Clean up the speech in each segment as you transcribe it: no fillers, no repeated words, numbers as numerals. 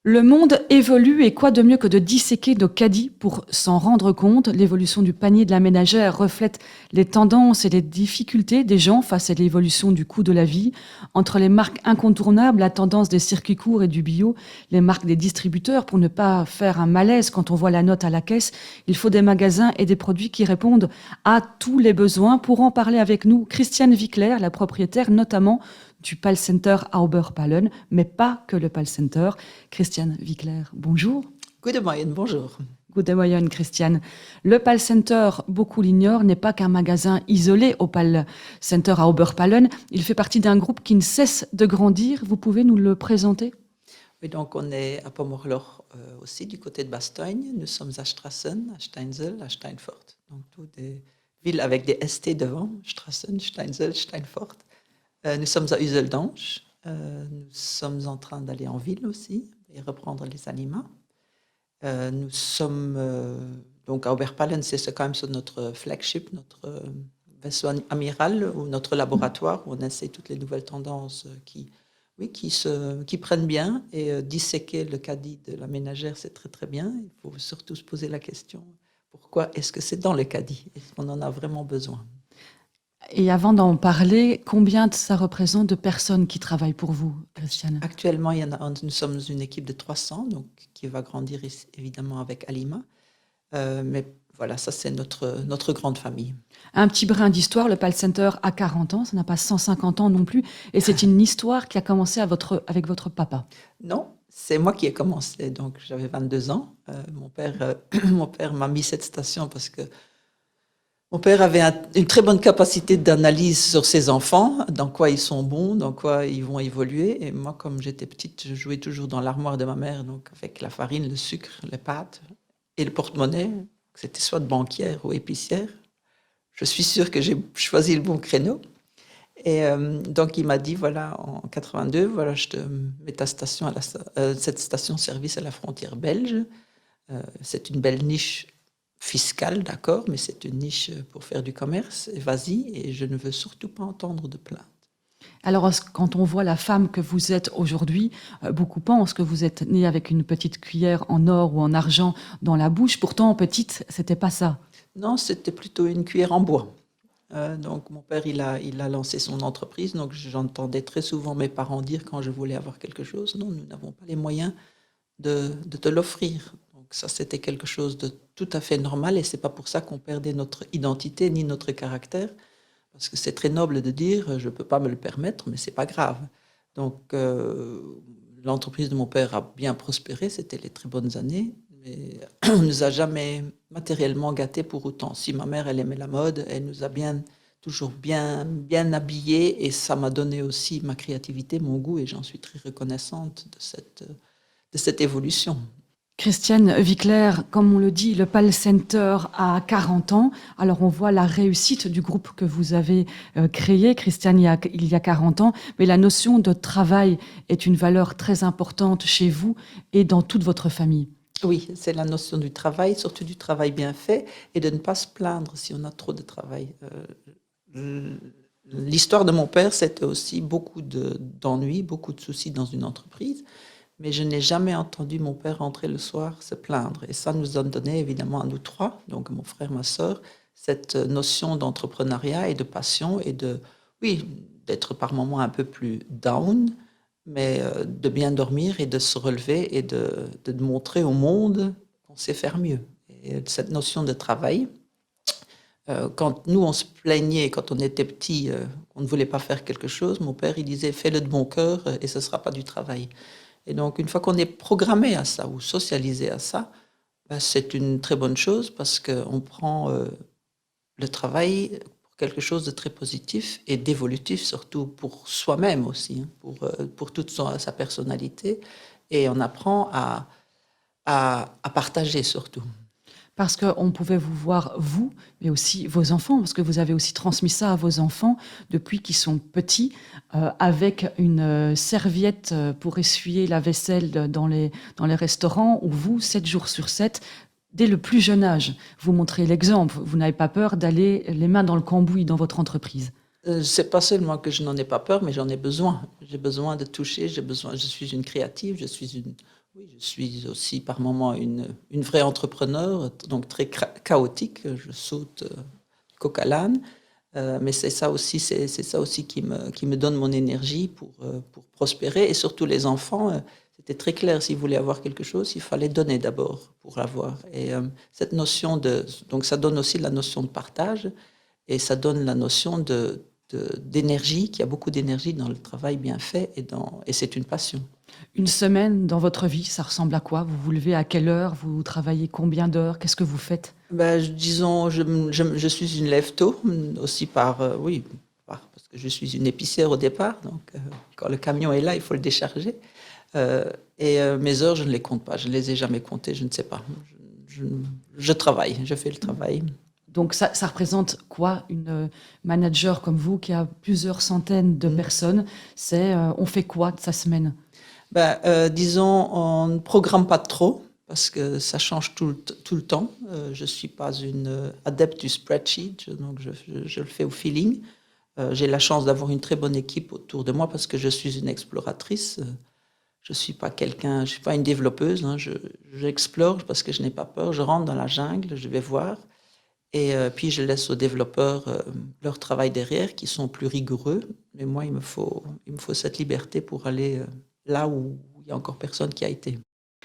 Le monde évolue et quoi de mieux que de disséquer nos caddies pour s'en rendre compte. L'évolution du panier de la ménagère reflète les tendances et les difficultés des gens face à l'évolution du coût de la vie. Entre les marques incontournables, la tendance des circuits courts et du bio, les marques des distributeurs pour ne pas faire un malaise quand on voit la note à la caisse, il faut des magasins et des produits qui répondent à tous les besoins. Pour en parler avec nous, Christiane Wickler, la propriétaire notamment du PAL Center Auberpallen, mais pas que le PAL Center. Christiane Wickler, bonjour. Goedemorgen, bonjour. Goedemorgen, Christiane. Le PAL Center, beaucoup l'ignorent, n'est pas qu'un magasin isolé au PAL Center à Auberpallen. Il fait partie d'un groupe qui ne cesse de grandir. Vous pouvez nous le présenter? Oui, donc on est à Pommerloch aussi, du côté de Bastogne. Nous sommes à Strassen, à Steinzel, à Steinfort. Donc toutes des villes avec des ST devant, Strassen, Steinzel, Steinfort. Nous sommes à Useldange. Nous sommes en train d'aller en ville aussi et reprendre les aliments. Nous sommes donc à Auberpallen, c'est quand même sur notre flagship, notre vaisseau amiral ou notre laboratoire où on essaie toutes les nouvelles tendances qui prennent bien. Et disséquer le caddie de la ménagère, c'est très très bien. Il faut surtout se poser la question, pourquoi est-ce que c'est dans le caddie? Est-ce qu'on en a vraiment besoin? Et avant d'en parler, combien ça représente de personnes qui travaillent pour vous, Christiane? Actuellement, nous sommes une équipe de 300, donc, qui va grandir évidemment avec Alima. Mais voilà, ça c'est notre grande famille. Un petit brin d'histoire, le PAL Center a 40 ans, ça n'a pas 150 ans non plus, et c'est une histoire qui a commencé avec votre papa. Non, c'est moi qui ai commencé, donc j'avais 22 ans. Mon père m'a mis cette station parce que mon père avait une très bonne capacité d'analyse sur ses enfants, dans quoi ils sont bons, dans quoi ils vont évoluer. Et moi, comme j'étais petite, je jouais toujours dans l'armoire de ma mère, donc avec la farine, le sucre, les pâtes et le porte-monnaie. C'était soit de banquière ou épicière. Je suis sûre que j'ai choisi le bon créneau. Et donc, il m'a dit, voilà, en 82, voilà, je te mets ta station cette station-service à la frontière belge. C'est une belle niche fiscale, d'accord, mais c'est une niche pour faire du commerce. Et vas-y, et je ne veux surtout pas entendre de plainte. Alors, quand on voit la femme que vous êtes aujourd'hui, beaucoup pensent que vous êtes née avec une petite cuillère en or ou en argent dans la bouche. Pourtant, petite, c'était pas ça. Non, c'était plutôt une cuillère en bois. Donc, mon père, il a lancé son entreprise. Donc, j'entendais très souvent mes parents dire quand je voulais avoir quelque chose, non, nous n'avons pas les moyens de te l'offrir. Donc, ça, c'était quelque chose de tout à fait normal. Et c'est pas pour ça qu'on perdait notre identité ni notre caractère. Parce que c'est très noble de dire, je ne peux pas me le permettre, mais c'est pas grave. Donc, l'entreprise de mon père a bien prospéré, c'était les très bonnes années, mais on ne nous a jamais matériellement gâtés pour autant. Si ma mère, elle aimait la mode, elle nous a toujours bien habillés, et ça m'a donné aussi ma créativité, mon goût, et j'en suis très reconnaissante de cette évolution. Christiane Wickler, comme on le dit, le PAL Center a 40 ans. Alors on voit la réussite du groupe que vous avez créé, Christiane, il y a 40 ans. Mais la notion de travail est une valeur très importante chez vous et dans toute votre famille. Oui, c'est la notion du travail, surtout du travail bien fait, et de ne pas se plaindre si on a trop de travail. L'histoire de mon père, c'était aussi beaucoup d'ennuis, beaucoup de soucis dans une entreprise. Mais je n'ai jamais entendu mon père rentrer le soir se plaindre. Et ça nous a donné, évidemment, à nous trois, donc mon frère, ma sœur, cette notion d'entrepreneuriat et de passion et oui, d'être par moments un peu plus down, mais de bien dormir et de se relever et de montrer au monde qu'on sait faire mieux. Et cette notion de travail, quand nous, on se plaignait, quand on était petit, qu'on ne voulait pas faire quelque chose, mon père, il disait, fais-le de bon cœur et ce ne sera pas du travail. Et donc, une fois qu'on est programmé à ça ou socialisé à ça, ben, c'est une très bonne chose parce qu'on prend le travail pour quelque chose de très positif et d'évolutif, surtout pour soi-même aussi, hein, pour toute sa personnalité. Et on apprend à partager surtout. Parce qu'on pouvait vous voir, vous, mais aussi vos enfants, parce que vous avez aussi transmis ça à vos enfants depuis qu'ils sont petits, avec une serviette pour essuyer la vaisselle dans les restaurants, où vous, 7 jours sur 7, dès le plus jeune âge, vous montrez l'exemple. Vous n'avez pas peur d'aller les mains dans le cambouis dans votre entreprise. C'est pas seulement que je n'en ai pas peur, mais j'en ai besoin. J'ai besoin de toucher, je suis une créative, Oui, je suis aussi par moments une vraie entrepreneur, donc très chaotique. Je saute du coq à l'âne, mais c'est ça aussi qui me donne mon énergie pour prospérer. Et surtout les enfants, c'était très clair, s'ils voulaient avoir quelque chose, il fallait donner d'abord pour l'avoir. Et cette notion donc ça donne aussi la notion de partage et ça donne la notion d'énergie, qu'il y a beaucoup d'énergie dans le travail bien fait et c'est une passion. Une semaine dans votre vie, ça ressemble à quoi? Vous vous levez à quelle heure? Vous travaillez combien d'heures? Qu'est-ce que vous faites? Ben, disons, je suis une lève-tôt, aussi oui, parce que je suis une épicière au départ, donc quand le camion est là, il faut le décharger. Mes heures, je ne les compte pas, je ne les ai jamais comptées, je ne sais pas. Je, je travaille, je fais le travail. Donc ça représente quoi une manager comme vous qui a plusieurs centaines de personnes? On fait quoi de sa semaine? Ben, disons, on ne programme pas trop parce que ça change tout le temps. Je ne suis pas une adepte du spreadsheet, donc je le fais au feeling. J'ai la chance d'avoir une très bonne équipe autour de moi parce que je suis une exploratrice. Je suis pas je suis pas une développeuse. Hein. J'explore parce que je n'ai pas peur. Je rentre dans la jungle, je vais voir. Et puis je laisse aux développeurs leur travail derrière, qui sont plus rigoureux. Mais moi, il me faut cette liberté pour aller là où il y a encore personne qui a été.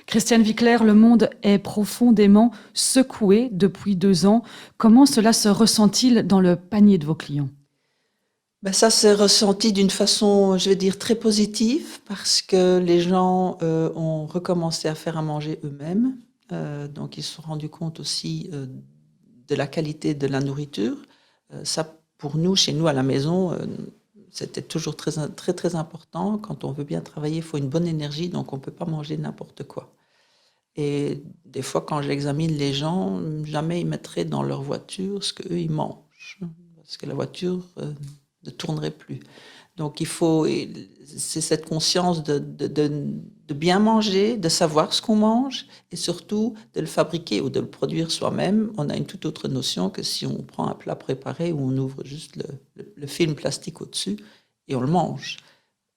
Christiane Wickler, le monde est profondément secoué depuis 2 ans. Comment cela se ressent-il dans le panier de vos clients? Ben ça s'est ressenti d'une façon, je vais dire, très positive parce que les gens ont recommencé à faire à manger eux-mêmes. Donc ils se sont rendus compte aussi de la qualité de la nourriture. Ça, pour nous, chez nous à la maison, c'était toujours très, très important. Quand on veut bien travailler, il faut une bonne énergie, donc on ne peut pas manger n'importe quoi. Et des fois, quand j'examine les gens, jamais ils mettraient dans leur voiture ce qu'eux, ils mangent. Parce que la voiture ne tournerait plus. Donc, c'est cette conscience de bien manger, de savoir ce qu'on mange et surtout de le fabriquer ou de le produire soi-même. On a une toute autre notion que si on prend un plat préparé où on ouvre juste le film plastique au-dessus et on le mange.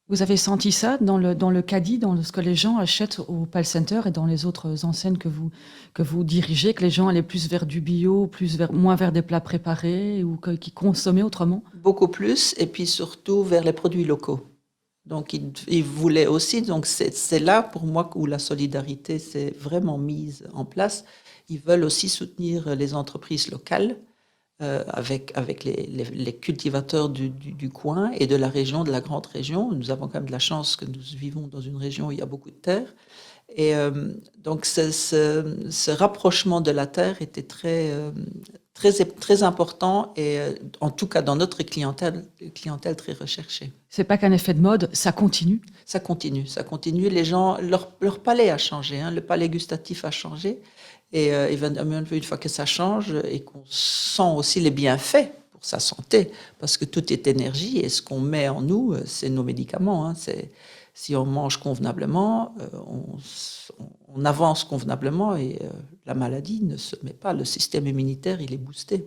Vous avez senti ça dans le caddie, dans ce que les gens achètent au Pal Center et dans les autres enseignes que vous dirigez, que les gens allaient plus vers du bio, moins vers des plats préparés ou qui consommaient autrement? Beaucoup plus et puis surtout vers les produits locaux. Donc, ils voulaient aussi, donc c'est là pour moi où la solidarité s'est vraiment mise en place. Ils veulent aussi soutenir les entreprises locales avec les cultivateurs du coin et de la région, de la grande région. Nous avons quand même de la chance que nous vivons dans une région où il y a beaucoup de terre. Et donc, ce rapprochement de la terre était très important et en tout cas dans notre clientèle très recherchée. C'est pas qu'un effet de mode, ça continue. Ça continue, ça continue. Les gens, leur palais a changé, hein, le palais gustatif a changé. Et une fois que ça change et qu'on sent aussi les bienfaits pour sa santé, parce que tout est énergie et ce qu'on met en nous, c'est nos médicaments. Hein, si on mange convenablement, on avance convenablement et la maladie ne se met pas. Le système immunitaire, il est boosté.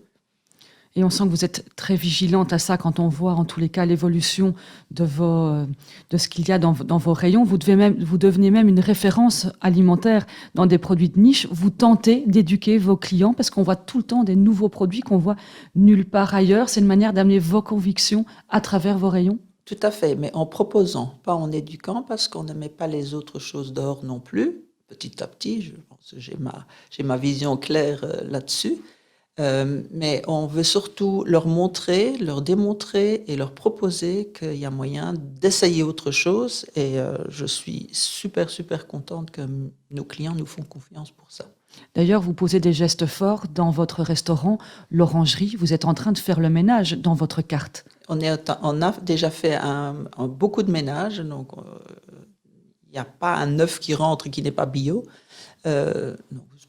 Et on sent que vous êtes très vigilante à ça quand on voit en tous les cas l'évolution de ce qu'il y a dans vos rayons. Vous devenez même une référence alimentaire dans des produits de niche. Vous tentez d'éduquer vos clients parce qu'on voit tout le temps des nouveaux produits qu'on voit nulle part ailleurs. C'est une manière d'amener vos convictions à travers vos rayons. Tout à fait, mais en proposant, pas en éduquant, parce qu'on ne met pas les autres choses dehors non plus. Petit à petit, je pense que j'ai ma vision claire là-dessus. Mais on veut surtout leur montrer, leur démontrer et leur proposer qu'il y a moyen d'essayer autre chose. Et je suis super, super contente que nos clients nous font confiance pour ça. D'ailleurs, vous posez des gestes forts dans votre restaurant, l'Orangerie. Vous êtes en train de faire le ménage dans votre carte. On a déjà fait beaucoup de ménage, donc il n'y a pas un œuf qui rentre qui n'est pas bio.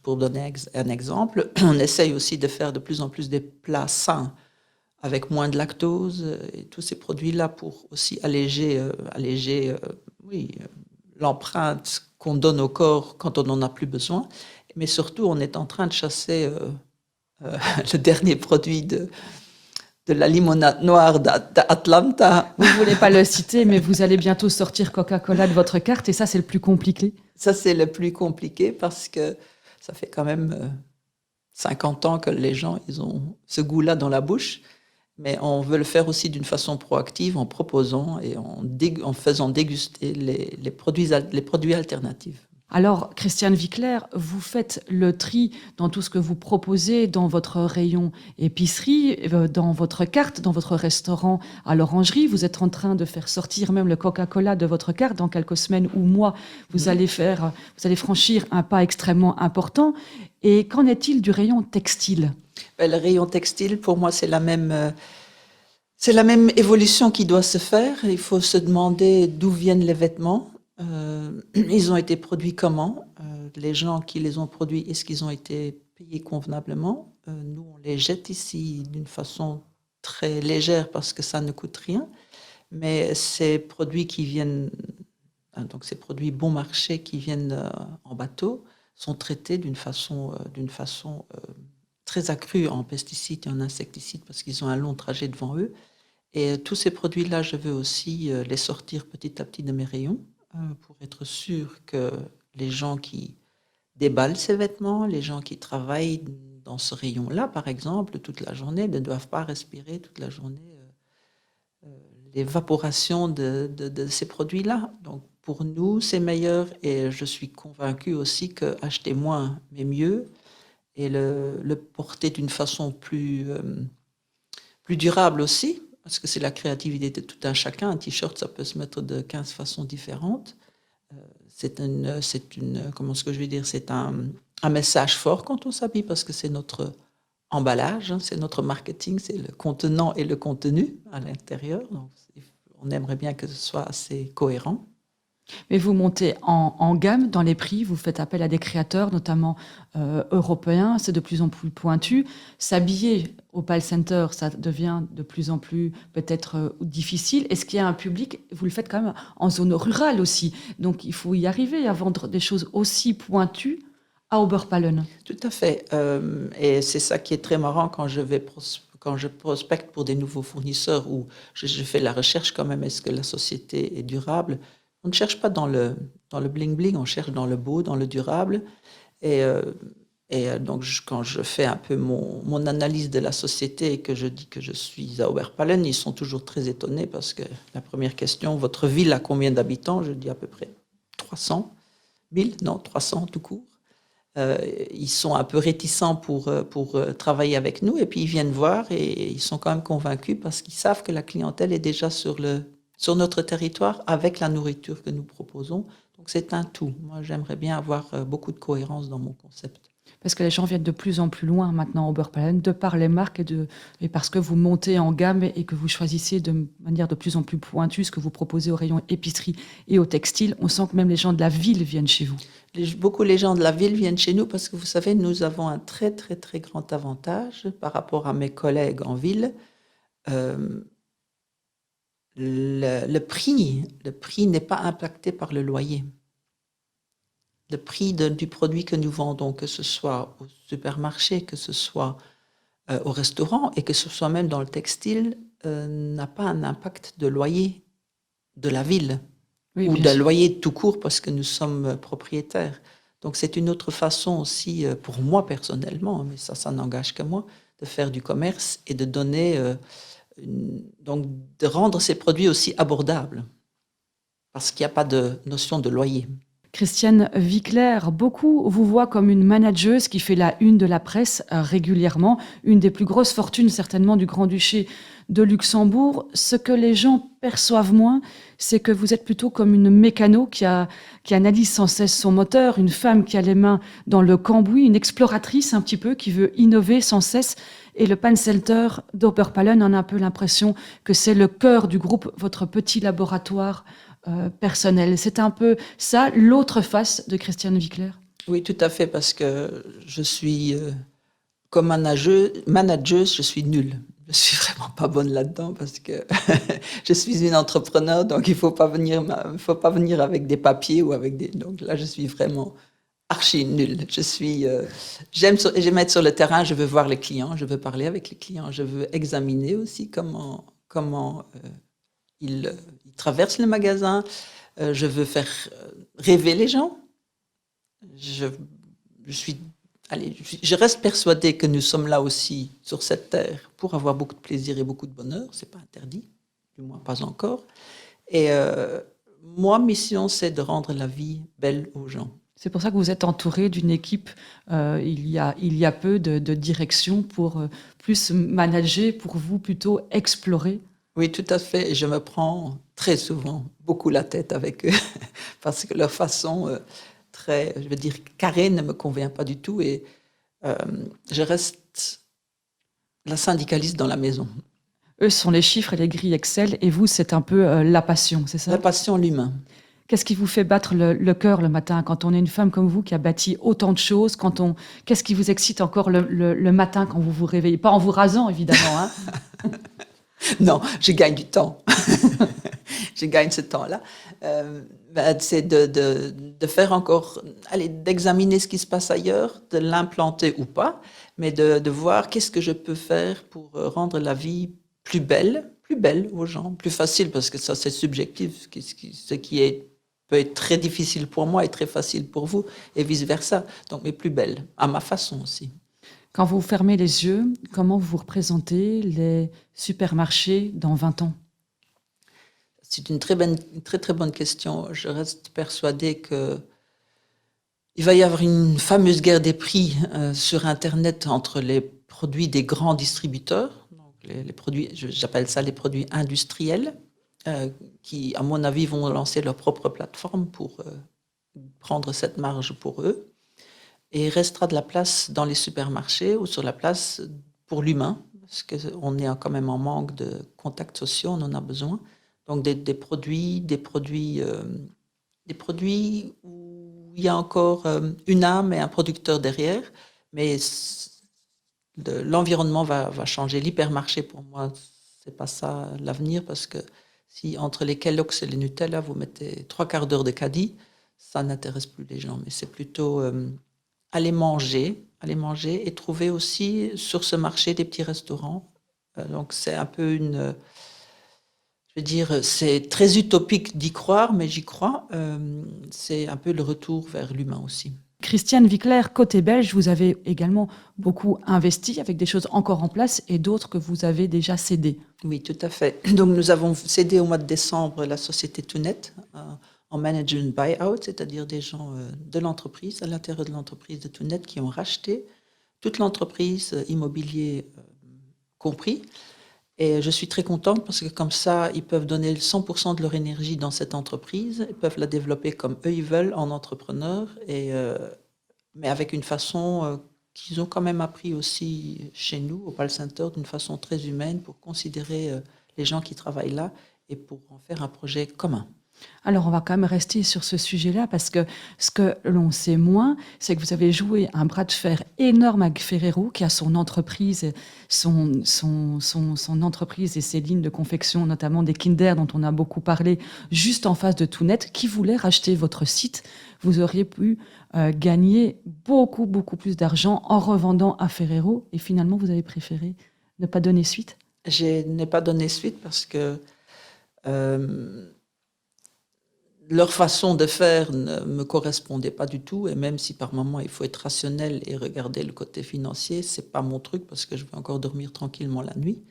Pour donner un exemple, on essaye aussi de faire de plus en plus des plats sains avec moins de lactose et tous ces produits-là pour aussi alléger l'empreinte qu'on donne au corps quand on n'en a plus besoin. Mais surtout, on est en train de chasser le dernier produit de la limonade noire d'Atlanta. Vous ne voulez pas le citer, mais vous allez bientôt sortir Coca-Cola de votre carte et ça, c'est le plus compliqué. Ça, c'est le plus compliqué parce que ça fait quand même 50 ans que les gens, ils ont ce goût-là dans la bouche. Mais on veut le faire aussi d'une façon proactive, en proposant et en faisant déguster les produits alternatifs. Alors, Christiane Wickler, vous faites le tri dans tout ce que vous proposez dans votre rayon épicerie, dans votre carte, dans votre restaurant à l'Orangerie. Vous êtes en train de faire sortir même le Coca-Cola de votre carte. Dans quelques semaines ou mois, vous allez franchir un pas extrêmement important. Et qu'en est-il du rayon textile ? Le rayon textile, pour moi, c'est la même évolution qui doit se faire. Il faut se demander d'où viennent les vêtements. Ils ont été produits comment? Les gens qui les ont produits, est-ce qu'ils ont été payés convenablement? Nous, on les jette ici d'une façon très légère parce que ça ne coûte rien. Mais ces produits qui viennent, donc ces produits bon marché qui viennent en bateau, sont traités d'une façon très accrue en pesticides et en insecticides parce qu'ils ont un long trajet devant eux. Et tous ces produits-là, je veux aussi les sortir petit à petit de mes rayons pour être sûr que les gens qui déballent ces vêtements, les gens qui travaillent dans ce rayon-là, par exemple, toute la journée, ne doivent pas respirer toute la journée l'évaporation de ces produits-là. Donc, pour nous, c'est meilleur et je suis convaincue aussi que acheter moins, mais mieux, et le porter d'une façon plus durable aussi, parce que c'est la créativité de tout un chacun. Un t-shirt, ça peut se mettre de 15 façons différentes. C'est comment est-ce que je vais dire, c'est un message fort quand on s'habille, parce que c'est notre emballage, hein, c'est notre marketing, c'est le contenant et le contenu à l'intérieur. Donc, on aimerait bien que ce soit assez cohérent. Mais vous montez en gamme dans les prix, vous faites appel à des créateurs, notamment européens, c'est de plus en plus pointu. S'habiller au Pal Center, ça devient de plus en plus peut-être difficile. Est-ce qu'il y a un public? Vous le faites quand même en zone rurale aussi, donc il faut y arriver à vendre des choses aussi pointues à Oberpallen. Tout à fait. Et c'est ça qui est très marrant quand je prospecte pour des nouveaux fournisseurs où je fais la recherche quand même, est-ce que la société est durable? On ne cherche pas dans le bling-bling, on cherche dans le beau, dans le durable. Et donc, quand je fais un peu mon analyse de la société et que je dis que je suis à Oberpallen, ils sont toujours très étonnés parce que la première question, votre ville a combien d'habitants? Je dis à peu près 300 000, non, 300 tout court. Ils sont un peu réticents pour travailler avec nous et puis ils viennent voir et ils sont quand même convaincus parce qu'ils savent que la clientèle est déjà sur notre territoire avec la nourriture que nous proposons. Donc c'est un tout. Moi, j'aimerais bien avoir beaucoup de cohérence dans mon concept. Parce que les gens viennent de plus en plus loin maintenant au Oberpallen, de par les marques et parce que vous montez en gamme et que vous choisissez de manière de plus en plus pointue ce que vous proposez au rayon épicerie et au textile. On sent que même les gens de la ville viennent chez vous. Beaucoup les gens de la ville viennent chez nous parce que vous savez, nous avons un très très très grand avantage par rapport à mes collègues en ville. Le prix n'est pas impacté par le loyer. Le prix du produit que nous vendons, que ce soit au supermarché, que ce soit au restaurant et que ce soit même dans le textile, n'a pas un impact de loyer de la ville ou de loyer tout court parce que nous sommes propriétaires. Donc c'est une autre façon aussi, pour moi personnellement, mais ça n'engage que moi, de faire du commerce et de donner... donc de rendre ces produits aussi abordables, parce qu'il n'y a pas de notion de loyer. Christiane Wickler, beaucoup vous voient comme une manageuse qui fait la une de la presse régulièrement, une des plus grosses fortunes certainement du Grand-Duché de Luxembourg. Ce que les gens perçoivent moins, c'est que vous êtes plutôt comme une mécano qui analyse sans cesse son moteur, une femme qui a les mains dans le cambouis, une exploratrice un petit peu qui veut innover sans cesse. Et le Pan-Center d'Oberpallen en a un peu l'impression que c'est le cœur du groupe, votre petit laboratoire personnel. C'est un peu ça, l'autre face de Christiane Wickler? Oui, tout à fait, parce que je suis, comme manageuse, je suis nulle. Je suis vraiment pas bonne là-dedans parce que je suis une entrepreneur, donc il faut pas venir avec des papiers ou avec des... Donc là, je suis vraiment archi nulle. J'aime être sur le terrain, je veux voir les clients, je veux parler avec les clients, je veux examiner aussi comment ils traversent le magasin. Je veux faire rêver les gens. Je, je suis, je reste persuadée que nous sommes là aussi sur cette terre pour avoir beaucoup de plaisir et beaucoup de bonheur. C'est pas interdit, du moins pas encore. Et moi, mission, c'est de rendre la vie belle aux gens. C'est pour ça que vous êtes entouré d'une équipe, il y a peu de direction pour plus manager, pour vous plutôt explorer. Oui, tout à fait. Et je me prends très souvent beaucoup la tête avec eux parce que leur façon très, je veux dire, carrée ne me convient pas du tout. Et je reste la syndicaliste dans la maison. Eux sont les chiffres et les grilles Excel, et vous, c'est un peu la passion, c'est ça? La passion, l'humain. Qu'est-ce qui vous fait battre le cœur le matin quand on est une femme comme vous qui a bâti autant de choses? Qu'est-ce qui vous excite encore le matin quand vous vous réveillez? Pas en vous rasant, évidemment, hein. Non, je gagne du temps. Je gagne ce temps-là. C'est de faire encore, d'examiner ce qui se passe ailleurs, de l'implanter ou pas, mais de voir qu'est-ce que je peux faire pour rendre la vie plus belle aux gens, plus facile, parce que ça c'est subjectif, ce qui peut être très difficile pour moi est très facile pour vous, et vice-versa. Donc, mais plus belle, à ma façon aussi. Quand vous fermez les yeux, comment vous représentez les supermarchés dans 20 ans? C'est une très bonne question. Je reste persuadée que il va y avoir une fameuse guerre des prix sur Internet entre les produits des grands distributeurs, donc les produits, j'appelle ça les produits industriels, qui, à mon avis, vont lancer leur propre plateforme pour prendre cette marge pour eux. Et il restera de la place dans les supermarchés ou sur la place pour l'humain, parce qu'on est quand même en manque de contacts sociaux, on en a besoin. Donc des produits où il y a encore une âme et un producteur derrière, mais l'environnement va changer. L'hypermarché, pour moi, c'est pas ça l'avenir, parce que si entre les Kellogg's et les Nutella, vous mettez 3/4 d'heure de caddie, ça n'intéresse plus les gens, mais c'est plutôt aller manger et trouver aussi sur ce marché des petits restaurants. Donc c'est un peu je veux dire, c'est très utopique d'y croire, mais j'y crois. C'est un peu le retour vers l'humain aussi. Christiane Wickler, côté belge, vous avez également beaucoup investi avec des choses encore en place et d'autres que vous avez déjà cédées. Oui, tout à fait. Donc nous avons cédé au mois de décembre la société Tounet en management buyout, c'est-à-dire des gens de l'entreprise, à l'intérieur de l'entreprise de Tounet, qui ont racheté toute l'entreprise, immobilier compris. Et je suis très contente parce que comme ça, ils peuvent donner 100% de leur énergie dans cette entreprise, ils peuvent la développer comme eux ils veulent en entrepreneur, mais avec une façon qu'ils ont quand même appris aussi chez nous, au Pal Center, d'une façon très humaine pour considérer les gens qui travaillent là et pour en faire un projet commun. Alors, on va quand même rester sur ce sujet-là parce que ce que l'on sait moins, c'est que vous avez joué un bras de fer énorme avec Ferrero, qui a son entreprise, son entreprise et ses lignes de confection, notamment des Kinder dont on a beaucoup parlé, juste en face de Tounet, qui voulait racheter votre site. Vous auriez pu gagner beaucoup, beaucoup plus d'argent en revendant à Ferrero, et finalement, vous avez préféré ne pas donner suite? Je n'ai pas donné suite parce que leur façon de faire ne me correspondait pas du tout, et même si par moment il faut être rationnel et regarder le côté financier, c'est pas mon truc parce que je veux encore dormir tranquillement la nuit.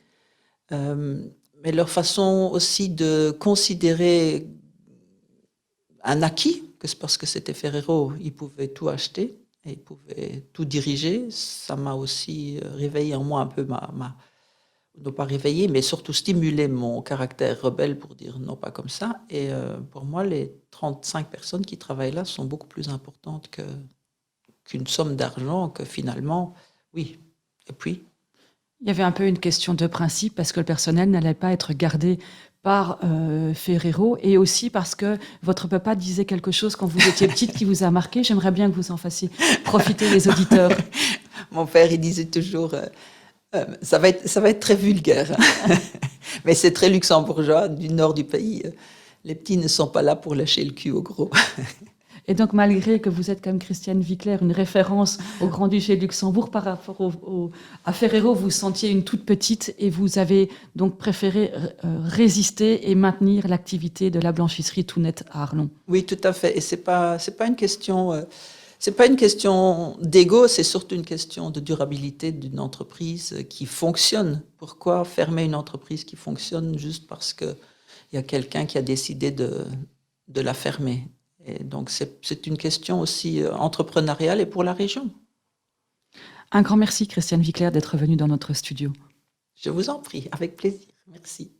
Mais leur façon aussi de considérer un acquis, que c'est parce que c'était Ferrero, ils pouvaient tout acheter et ils pouvaient tout diriger, ça m'a aussi réveillé en moi un peu ne pas réveiller, mais surtout stimuler mon caractère rebelle pour dire non, pas comme ça. Et pour moi, les 35 personnes qui travaillent là sont beaucoup plus importantes qu'une somme d'argent, que finalement, oui. Et puis il y avait un peu une question de principe parce que le personnel n'allait pas être gardé par Ferrero, et aussi parce que votre papa disait quelque chose quand vous étiez petite qui vous a marqué. J'aimerais bien que vous en fassiez profiter les auditeurs. Mon père, il disait toujours... ça va être très vulgaire, mais c'est très luxembourgeois du nord du pays. Les petits ne sont pas là pour lâcher le cul aux gros. Et donc, malgré que vous êtes comme Christiane Wickler, une référence au Grand-Duché de Luxembourg, par rapport à Ferrero, vous sentiez une toute petite et vous avez donc préféré résister et maintenir l'activité de la blanchisserie Tout Net à Arlon. Oui, tout à fait. Et c'est pas une question, c'est pas une question d'ego, c'est surtout une question de durabilité d'une entreprise qui fonctionne. Pourquoi fermer une entreprise qui fonctionne juste parce que il y a quelqu'un qui a décidé de la fermer? Et donc, c'est une question aussi entrepreneuriale et pour la région. Un grand merci, Christiane Wickler, d'être venue dans notre studio. Je vous en prie, avec plaisir. Merci.